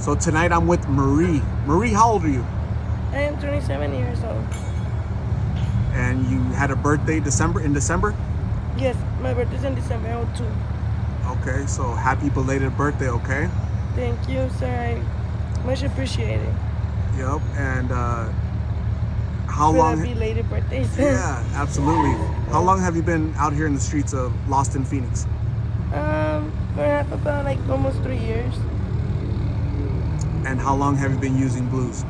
So tonight I'm with Marie. Marie, how old are you? I am 27 years old. And you had a birthday in December? Yes, my birthday's in December 02. Okay, so happy belated birthday, okay? Thank you, sir. I much appreciate it. Yep, and how For long? that belated birthday. Yeah, absolutely. How long have you been out here in the streets of Lost in Phoenix? We have about like almost 3 years. And how long have you been using blues?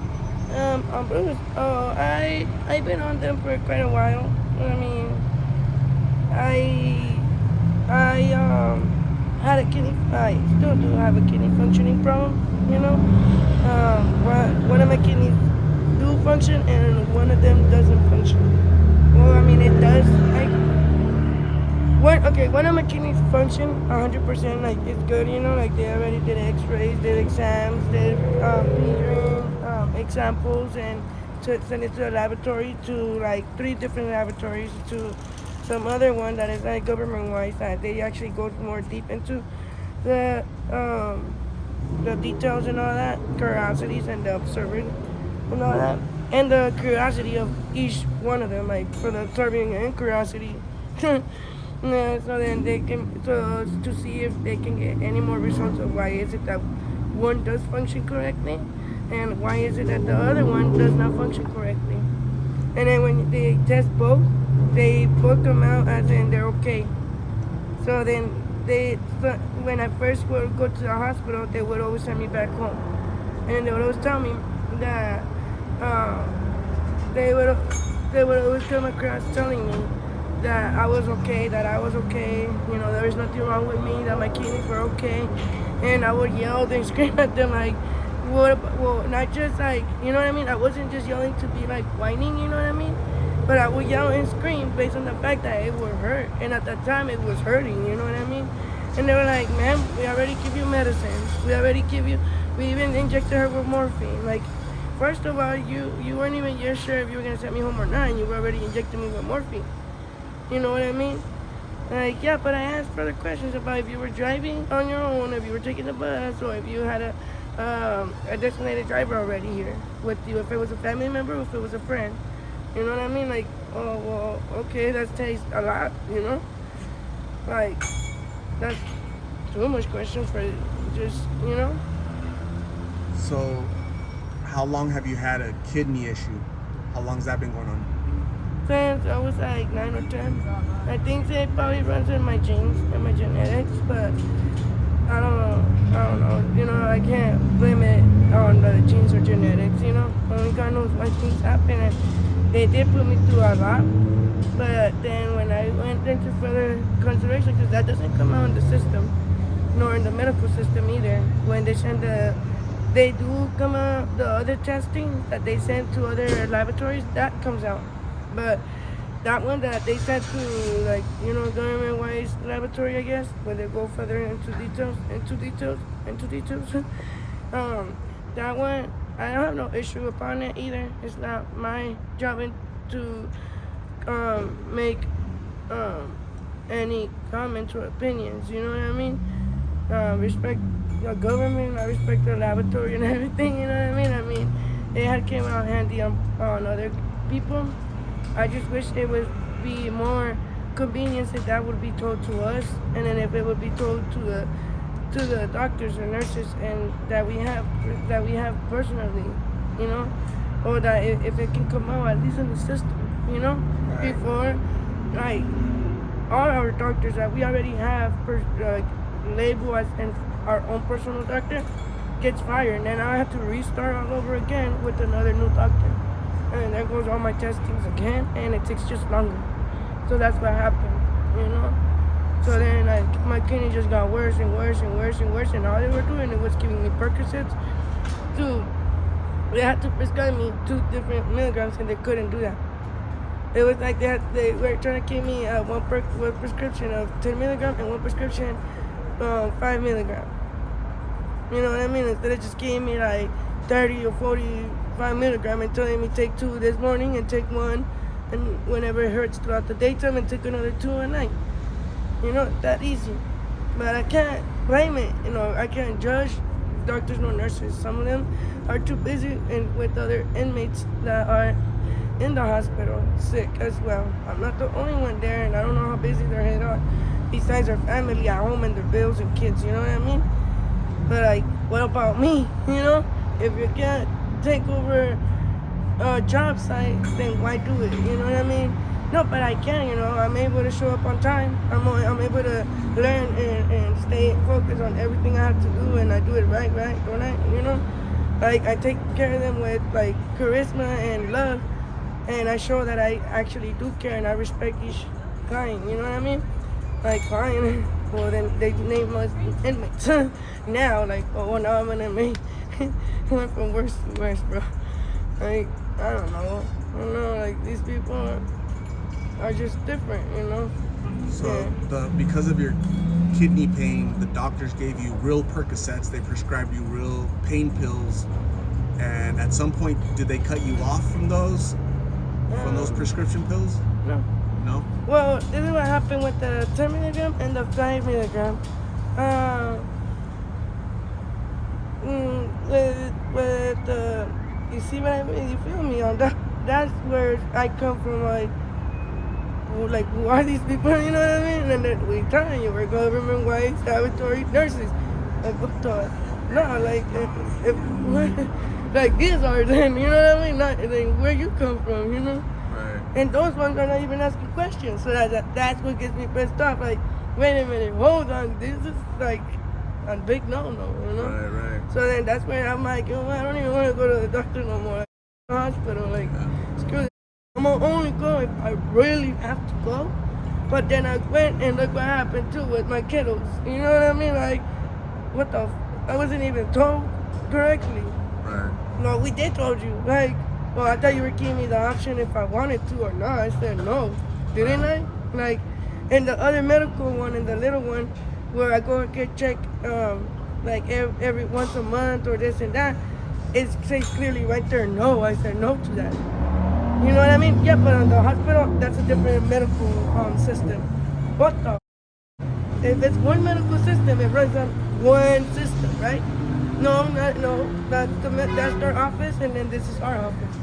On Blues. Oh, I've been on them for quite a while. I mean, I had a kidney. I still do have a kidney functioning problem. You know, one of my kidneys do function and one of them doesn't function. Well, I mean it does. One of my kidneys function 100%. Like it's good. You know, like they already did X-rays, did exams, did urine examples, and to send it to a laboratory to like 3 different laboratories to some other one that is like government-wise that they actually go more deep into the details and all that, curiosities and the observing and all that, and the curiosity of each one of them, like for the observing and curiosity. Yeah, so then they can to see if they can get any more results of why is it that one does function correctly, and why is it that the other one does not function correctly. And then when they test both, they book them out as in they're okay. So then when I first would go to the hospital, they would always send me back home, and they would always tell me that they would always come across telling me that I was okay, you know, there was nothing wrong with me, that my kidneys were okay, and I would yell and scream at them like, well, not just like, you know what I mean, I wasn't just yelling to be like whining, you know what I mean, but I would yell and scream based on the fact that it would hurt, and at that time it was hurting, you know what I mean, and they were like, ma'am, we already give you medicine, we even injected her with morphine, like, first of all, you weren't even yet sure if you were going to send me home or not, and you were already injecting me with morphine. You know what I mean? Like, yeah, but I asked further questions about if you were driving on your own, if you were taking the bus, or if you had a designated driver already here with you, if it was a family member, or if it was a friend. You know what I mean? Like, oh, well, okay, that takes a lot, you know? Like, that's too much question for just, you know? So, how long have you had a kidney issue? How long has that been going on? Since I was like 9 or 10. I think it probably runs in my genes and my genetics, but I don't know. You know, I can't blame it on the genes or genetics, you know. Only God knows why things happen, and they did put me through a lot. But then when I went into further consideration, because that doesn't come out in the system, nor in the medical system either, when they send they do come out, the other testing that they send to other laboratories, that comes out. But that one that they sent to, like, you know, government-wise laboratory, I guess, where they go further into details, that one, I don't have no issue upon it either. It's not my job to make any comments or opinions, you know what I mean? Respect the government, I respect the laboratory and everything, you know what I mean? It had came out handy on other people. I just wish it would be more convenience if that would be told to us, and then if it would be told to the doctors or nurses, and that we have personally, you know, or that if it can come out at least in the system, you know, right. Before, like, all our doctors that we already have label as and our own personal doctor gets fired, and then I have to restart all over again with another new doctor. And there goes all my testings again, and it takes just longer. So that's what happened, you know? So then like my kidney just got worse and worse and worse and worse, and all they were doing was giving me Percocets. They had to prescribe me 2 different milligrams, and they couldn't do that. It was like they were trying to give me one prescription of 10 milligrams and one prescription 5 milligrams. You know what I mean? Instead of just giving me like 30 or 45 milligrams and telling me take 2 this morning and take 1 and whenever it hurts throughout the daytime and take another 2 at night. You know, that easy. But I can't blame it. You know, I can't judge doctors nor nurses. Some of them are too busy and with other inmates that are in the hospital sick as well. I'm not the only one there, and I don't know how busy their head are. Besides their family at home and their bills and kids, you know what I mean? But like, what about me? You know, if you can't take over a job site, then why do it? You know what I mean? No, but I can. You know, I'm able to show up on time. I'm able to learn and stay focused on everything I have to do, and I do it right, don't I? You know, like I take care of them with like charisma and love, and I show that I actually do care and I respect each client. You know what I mean? Like client. Well, then they name us inmates. Now, like, oh, now I'm an inmate. Went from worse to worse, bro. Like, I don't know. Like, these people are just different, you know? So, because of your kidney pain, the doctors gave you real Percocets. They prescribed you real pain pills. And at some point, did they cut you off from those prescription pills? No. No? Well, this is what happened with the 10 milligram and the 5 milligram. With the, you see what I mean? You feel me on that? That's where I come from. Like, who are these people? You know what I mean? And then we telling you, we're government-wide laboratory nurses. Like, what the? No, like, like these are then. You know what I mean? Not like where you come from. You know. And those ones are not even asking questions. So that's what gets me pissed off. Like, wait a minute, hold on. This is like a big no-no, you know? Right. So then that's when I'm like, you know what? I don't even want to go to the doctor no more. Like, hospital, like, screw it. I'm gonna only go if I really have to go. But then I went and look what happened too with my kiddos. You know what I mean? Like, what the I wasn't even told correctly. Right. No, we did told you. Like, well, I thought you were giving me the option if I wanted to or not. I said no, didn't I? Like, and the other medical one and the little one, where I go and get checked, like every once a month or this and that, it says clearly right there, no. I said no to that. You know what I mean? Yeah, but in the hospital, that's a different medical system. What the? If it's one medical system, it runs on one system, right? No, that's their office, and then this is our office.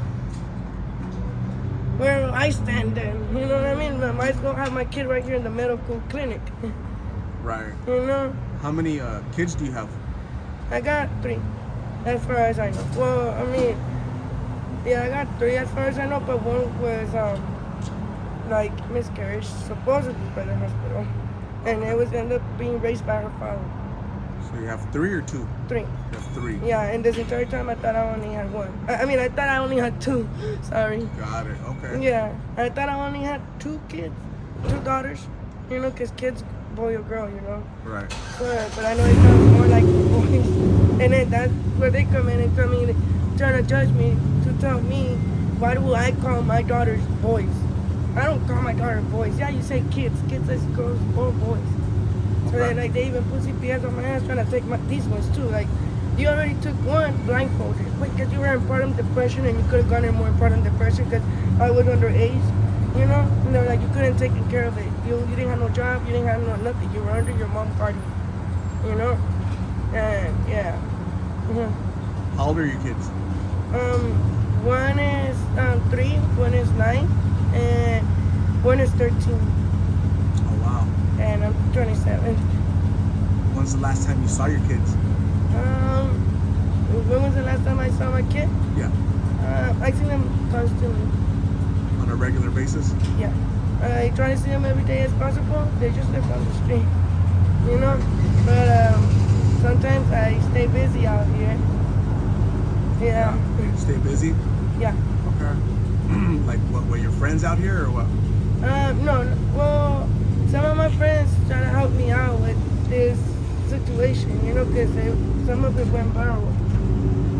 Where I stand then, you know what I mean? I might as well have my kid right here in the medical clinic. Right. You know? How many kids do you have? I got 3, as far as I know. Well, I mean, yeah, I got 3 as far as I know, but one was, like, miscarriage, supposedly by the hospital. And it was ended up being raised by her father. So you have 3 or 2? 3. You have 3. Yeah, and this entire time I thought I only had 1. I mean, I thought I only had 2. Sorry. Got it. Okay. Yeah, I thought I only had 2 kids, 2 daughters. You know, 'cause kids, boy or girl, you know. Right. But I know it sounds more like boys. And then that's where they come in and tell me, trying to judge me, to tell me, why do I call my daughters boys? I don't call my daughter boys. Yeah, you say kids. Kids as girls or boys. So then, like, they even put CPS on my ass trying to take these ones too. Like, you already took one blindfolded. Wait, because you were in postpartum depression and you could have gone in more postpartum depression because I was underage, you know? And they're like, you couldn't take care of it. You didn't have no job, you didn't have no nothing. You were under your mom's guardian, you know? And, yeah. Mm-hmm. How old are your kids? One is 3, one is 9, and one is 13. Oh, wow. And I'm 27. When's the last time you saw your kids? When was the last time I saw my kid? Yeah. I see them constantly. On a regular basis? Yeah. I try to see them every day as possible. They just live on the street, you know? But sometimes I stay busy out here. Yeah. You stay busy? Yeah. Okay. Like what, were your friends out here or what? No. Well, some of my friends try to help me out with this situation, you know, because some of it went viral,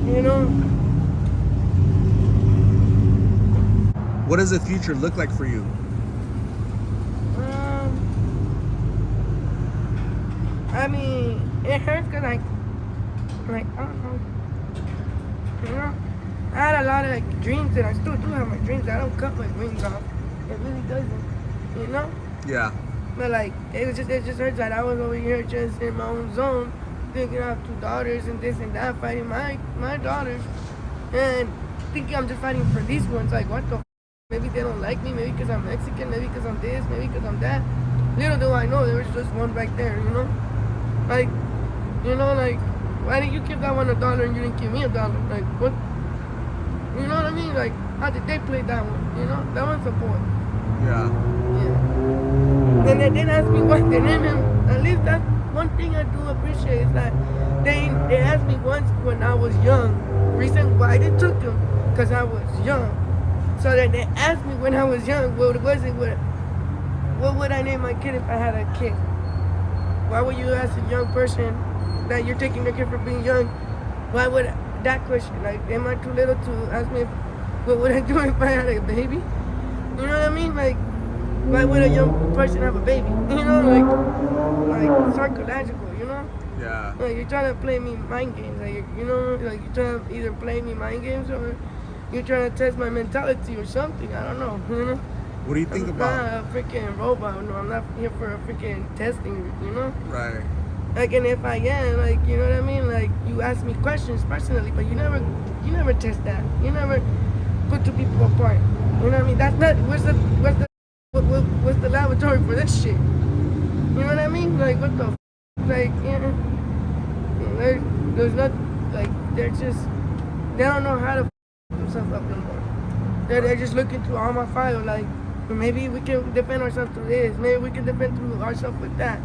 you know? What does the future look like for you? I mean, it hurts because I don't know, you know? I had a lot of like dreams, and I still do have my dreams. I don't cut my dreams off. It really doesn't, you know? Yeah. But like, it just hurts that I was over here just in my own zone, thinking I have 2 daughters and this and that, fighting my daughters, and thinking I'm just fighting for these ones. Like, what the f? Maybe they don't like me, maybe because I'm Mexican, maybe because I'm this, maybe because I'm that. Little do I know, there was just one back there, you know? Like, you know, like, why didn't you give that one $1 and you didn't give me $1? Like, what? You know what I mean? Like, how did they play that one? You know? That one's a boy. Yeah. Yeah. And they didn't ask me what they named him. At least that's one thing I do appreciate is that they asked me once when I was young. Reason why they took him, because I was young. So that they asked me when I was young, what would I name my kid if I had a kid? Why would you ask a young person that you're taking their kid for being young? Why would that question? Like, am I too little to ask me what would I do if I had a baby? You know what I mean? Like, why would a young person have a baby? You know, like psychological, you know? Yeah. Like, you're trying to play me mind games. Like, you know, like you're trying to either play me mind games or you're trying to test my mentality or something. I don't know, you know? What do you think I'm about? not a freaking robot. No, I'm not here for a freaking testing, you know? Right. Like, and if I am, like, you know what I mean? Like, you ask me questions personally, but you never test that. You never put 2 people apart. You know what I mean? That's not, what's the laboratory for this shit? You know what I mean? Like, what the f? Like, yeah. There's not, like, they don't know how to f themselves up no more. They're just looking through all my files, like, maybe we can defend ourselves through this. Maybe we can defend through ourselves with that.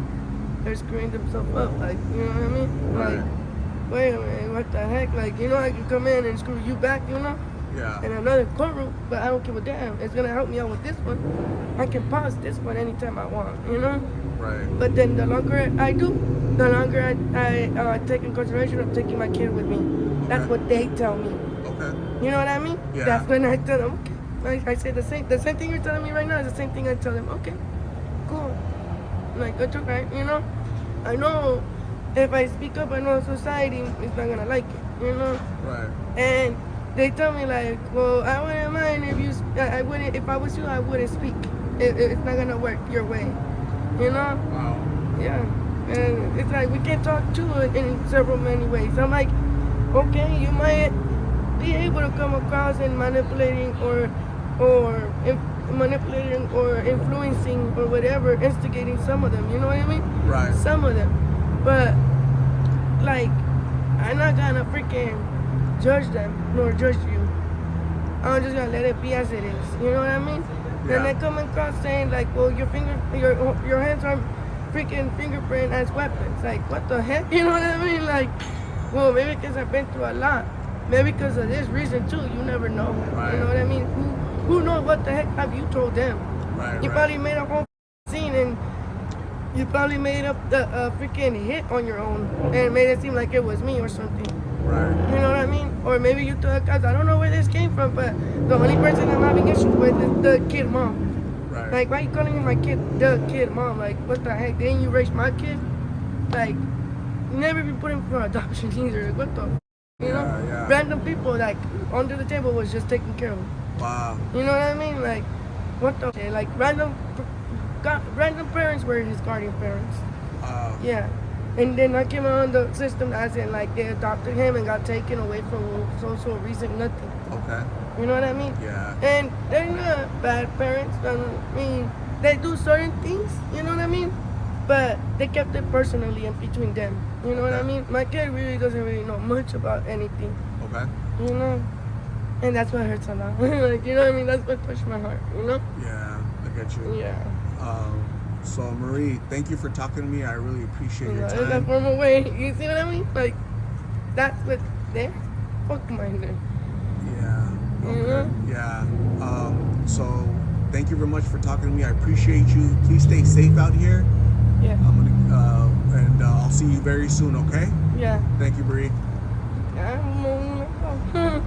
They're screwing themselves up, like, you know what I mean? Right. Like, wait a minute, what the heck? Like, you know, I can come in and screw you back, you know? Yeah. In another courtroom, but I don't give a damn. It's gonna help me out with this one. I can pause this one anytime I want, you know? Right. But then the longer I do, the longer I take in consideration of taking my kid with me. That's Okay. what they tell me. Okay. You know what I mean? Yeah. That's when I tell them, okay. I say the same thing you're telling me right now is the same thing I tell them, okay, cool. Like, it's okay, you know? I know if I speak up, I know society is not gonna like it, you know? Right. And they tell me like, well, I wouldn't mind I wouldn't, if I was you, I wouldn't speak. It's not gonna work your way, you know? Wow. Yeah. And it's like, we can talk to it in several many ways. I'm like, okay, you might be able to come across and manipulating or manipulating or influencing or whatever, instigating some of them, you know what I mean? Right. Some of them. But, like, I'm not gonna freaking judge them nor judge you. I'm just gonna let it be as it is, you know what I mean? Yeah. Then they come across saying like, well, your hands are freaking fingerprint as weapons. Like, what the heck? You know what I mean? Like, well, maybe because I've been through a lot. Maybe because of this reason too. You never know. Right. You know what I mean? Who knows what the heck have you told them? Right. You right. probably made a whole scene and you probably made up the freaking hit on your own and made it seem like it was me or something. Right. You know what I mean? Or maybe you took, cause I don't know where this came from, but the only person I'm having issues with is the kid mom. Right. Like, why are you calling my kid the kid mom? Like, what the heck? Didn't you raise my kid? Like, you never been put him for adoption either. Like, what the? You know? Yeah. Random people, like, under the table was just taking care of him. Wow. You know what I mean? Like, what the? Like, random parents were his guardian parents. Yeah. And then I came on the system as in, like, they adopted him and got taken away from social reason, nothing. Okay. You know what I mean? Yeah. And they're not bad parents. I mean, they do certain things, you know what I mean? But they kept it personally in between them. You know what I mean? My kid really doesn't really know much about anything. Okay. You know? And that's what hurts a lot. Like, you know what I mean? That's what touched my heart, you know? Yeah, I get you. Yeah. So Marie, thank you for talking to me. I really appreciate your In that time. formal way. You see what I mean? Like, that's what they're. Fuck mine then. Yeah. Okay. Mhm. Yeah. So thank you very much for talking to me. I appreciate you. Please stay safe out here. Yeah. I'm gonna and I'll see you very soon. Okay. Yeah. Thank you, Marie. I'm gonna go.